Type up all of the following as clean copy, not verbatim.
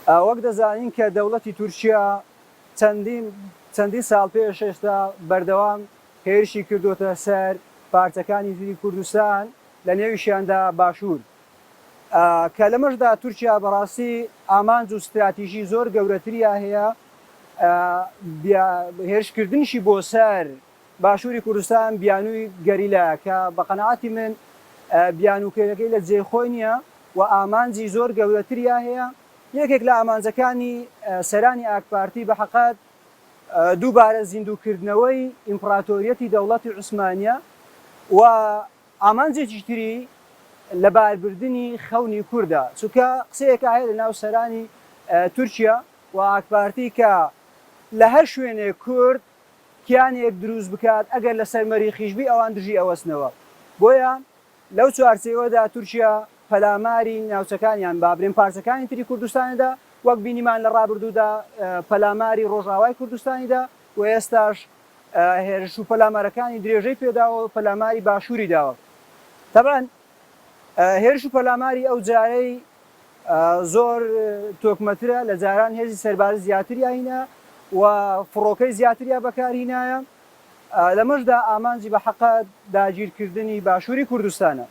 وەک دەزانین کە دەوڵەتی تورکیا چەندین ساڵ پێش ئێستا بەردەوام هێرشی کردوتە سەر پارچەکانی تری کوردستان لە نێویشیاندا باشوور کە لەمەشدا تورکیا بەڕاستی ئامانج و استراتیژی زۆر گەورەتریا هەیە هێرشکردنیشی بۆ سەر باشووری کوردستان بیانووی گەریلایە کە بە قەنەعەتی من بیانوکەیەکەی لە جێخۆی نییە و ئامانجی زۆر گەورەتریا هەیە یەکێک لە ئامانجەکانی سەرانی ئاکپارتی بە حەقەت دووبارە زیندووکردنەوەی ئیمپراتۆریەتی دەوڵەتی عوسمانیە و ئامانجێکی تری لە باربردنی خەونی کووردە چونکە قسەیەکە هەیە لە ناو سەرانی تورکیا و ئاکپارتی کە لە هەر شوێنێک کورد کیانێک دروست بکات ئەگەر لە سەرمەری خیشبی ئەوان دژی ئەوەستنەوە بۆیە لەو چوارچێوەدا تورکیا پەلاماری ناوچەکانیان بابرێن پارچەکانی تری کوردستانیدا وەک بینیمان لە ڕابردوودا پەلاماری ڕۆژاوای کوردستانیدا و ئێستاش هێرش و پەلامارەکانی درێژەی پێداوە و پەلاماری باشووری داوە تەبەن هێرش و پەلاماری ئەو جارەی زۆر تۆکمەترە لە جاران هێزی سەرباز زیاتری هینە و فڕۆکەی زیاتریا بەکارهینایە لەمەشدا ئامانجی بە حەقەت داگیرکردنی باشووری کوردستانە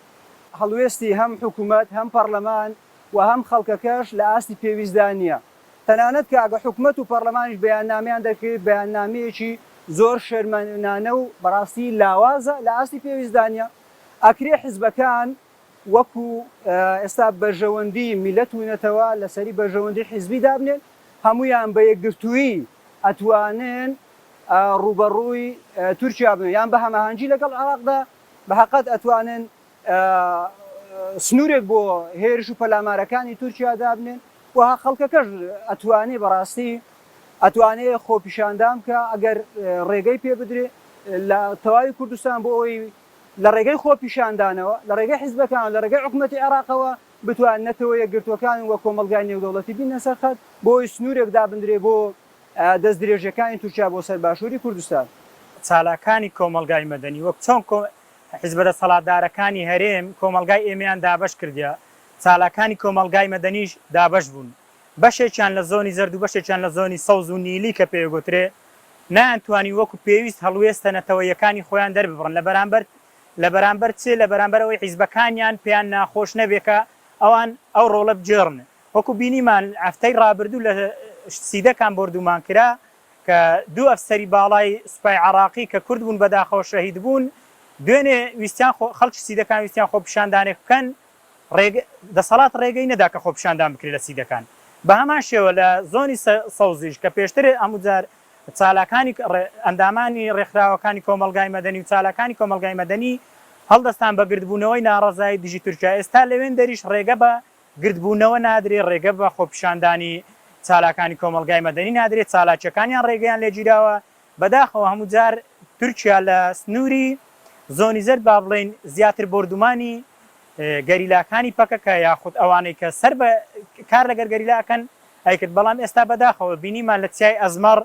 هەڵوێستی هەم حکوومەت هەم پەرلەمان و هەم خەڵکەکەش لە ئاستی پێویستدان نییە تەنانەت کە ئەگە حکوومەت و پەرلەمانیش بەیاننامەیان دەکرێت بەیاننامەیەکی زۆر شەرمەنانە و بەڕاستی لاوازە لە ئاستی پێویستدانە ئەکرێ حیزبەکان وەکو ئێستا بەرژەوەندی میلەت وونەتەوە لەسەری بەرژەوەندی حیزبی دابنێن هەمویان بە یەکگرتووی ئەتوانن ڕوبەڕووی تورکیا بن یان بە هەماهەنگی لەگەڵ عێراقدا بە حەقەت ئەتوانن سنوورێک بۆ هێرش و پەلامارەکانی تورکیا دابنێن و خەڵکەکەش ئەتوانێ بەڕاستی ئەتوانێت خۆپیشاندام کە ئەگەر ڕێگەی پێ بدرێ لە تەواوی کوردستان بۆ ئەوی لە ڕێگەی خۆپیشاندانەوە لە ڕێگەی حیزبەکان لە ڕێگەی حکوومەتی عێراقەوە بتوانێتەوە یەکگرتوەکان وە کۆمەلگای نێودەوڵەتی بینە سەر خەت بۆ ئەوی سنوورێک دابدرێ بۆ دەست درێژەکانی تورکیا بۆ سەر باشووری کوردستان چالاکانی کۆمەلگای مەدەنی وەک چۆن حیزبە دەسەڵاتدارەکانی هەرێم کۆمەلگای ئێمەیان دابەش کردیا چالاکانی کۆمەلگای مەدەنیش دابەش بوون بەشێکیان لە زۆنی زەرد و بەشێکیان لە زۆنی سەوز و نیلی کە پێگوترێ نانتوانی وەکو پێویست هەڵوێستە نەتەوەیەکانی خۆیان دەرببڕن لە بەرامبەر چێ لە بەرامبەرەوەی حیزبەکانیان پێیان ناخۆش نەبێکە ئەوان ئەو ڕۆڵە بجێڕن وەکو بینیمان ئەفتەی ڕابردوو لە سیدەکان بردومان کرا کە دوو ئەفسەری باڵای سوپای عراقی کە کورد بوون بەداخەوە شەهید بوون دوێنێ ویستیان خەڵکی سیدەکان ویستیان خۆپیشاندانێک بکەن دەسەڵات ڕێگەی نەدا کە خۆپیشاندان بکرێت لە سیدەکان بە هەمان شێوە لە زۆنی سەوزیش کە پێشتر هەمووجار چالاکانی ئەندامانی ڕێکخراوەکانی کۆمەلگای مەدەنی و چالاکانی کۆمەلگای مەدەنی هەڵدەستان بە گردبوونەوەی ناڕەزایی دژی تورکیا ئێستا لەوێن دەریش ڕێگە بە گردبوونەوە نادرێت ڕێگە بە خۆپیشاندانی چالاکانی کۆمەلگای مەدەنی نادرێت چالاکیەکانیان ڕێگەیان لێگیراوە بەداخەوە هەموو جار تورکیا لە سنووری زۆنی زەرد با بڵێن زیاتر بردومانی گەریلاکانی پەکەکە یاخود ئەوانەی کە سەر بە کار لەگەر گەریلاکەن ئەیکرد بەڵام ئێستا بەداخەوە بینیمان لە چیای ئەزمەڕ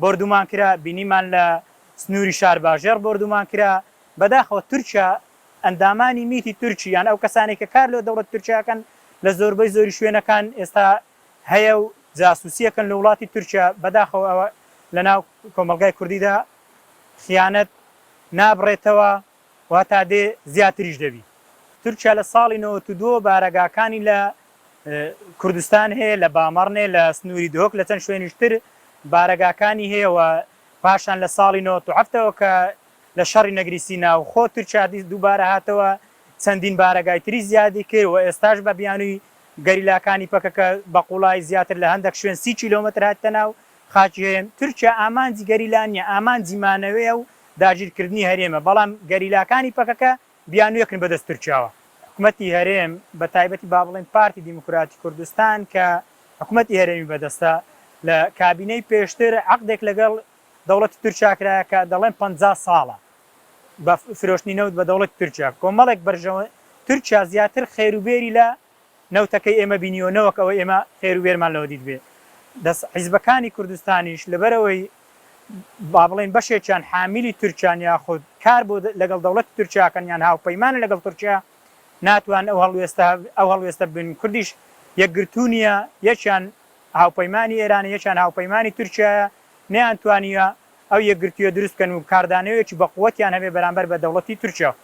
بردومان کرا بینیمان لە سنووری شار باژێر بردومان کرا بەداخەوە تورکیا ئەندامانی میتی تورکی یان ئەو کەسانی کە کار لە دەوڵەت تورکیاکەن لە زۆربەی زۆری شوێنەکان ئێستا هەیە و جاسوسیەکەن لە وڵاتی تورکیا بەداخەوە ئەوە لە ناو کۆمەلگای کوردیدا خیانەت نابڕێتەوە وا تا دێ زیاتریش دەبی تورکیا لە ساڵی 92 بارەگاکانی لە کوردستان هەیە لە بامەڕنێ لە سنووری دۆک لە چەند شوێنیشتر بارەگاکانی هەیە و پاشان لە ساڵی 97ەوە کە لە شەڕی نەگریسی ناوخۆ تورکیا دووبارە هاتەوە چەندین بارەگای تری زیادی کرد و ئێستاش بە بیانووی گەریلاکانی پەکەکە بە قوڵای زیاتر لە هەندێک شوێن 30 کیلۆمەتر هاتە ناو خاکی هەیە تورکیا ئامانجی گەریلانیە ئامانجی مانەوەیە و داگیرکردنی هەرێمە بەڵام گەریلاکانی پەکەکە بیانوویەکن بەدەست تورکیاوە حکوومەتی هەرێم بە تایبەتی با بڵێن پارتی دیموکراتی کوردستان کە حکوومەتی هەرێمی بەدەستە لە کابینەی پێشتر عەقدێک لەگەڵ دەوڵەتی تورکیا کرایە کە دەڵێن 50 ساڵە بە فرۆشتنی نەوت بە دەوڵەتی تورکیا کۆمەڵێک بەرژەوە تورکیا زیاتر خێروبێری لە نەوتەکەی ئێمە بینیۆنەوەک ئەوە ئێمە خێروبێرمان لەوە دیت بێ حیزبەکانی کوردستانیش لەبەرەوەی با بڵێن بەشێکیان حامیلی تورکیان یاخود کار بۆ لەگەڵ دەوڵەتی تورکیاکەن یان هاوپەیمانە لەگەڵ تورکیا ناتوان ئەو هەڵوێستە بن کوردیش یەکگرتوو نیە یەکیان هاوپەیمانی ئێرانی یەکیان هاوپەیمانی تورکیایە نەیانتوانیە ئەو یەکگرتووە دروستکەن و کاردانەوەیەکی بەقووەتیان هەبێ بەرامبەر بە دەوڵەتی تورکیا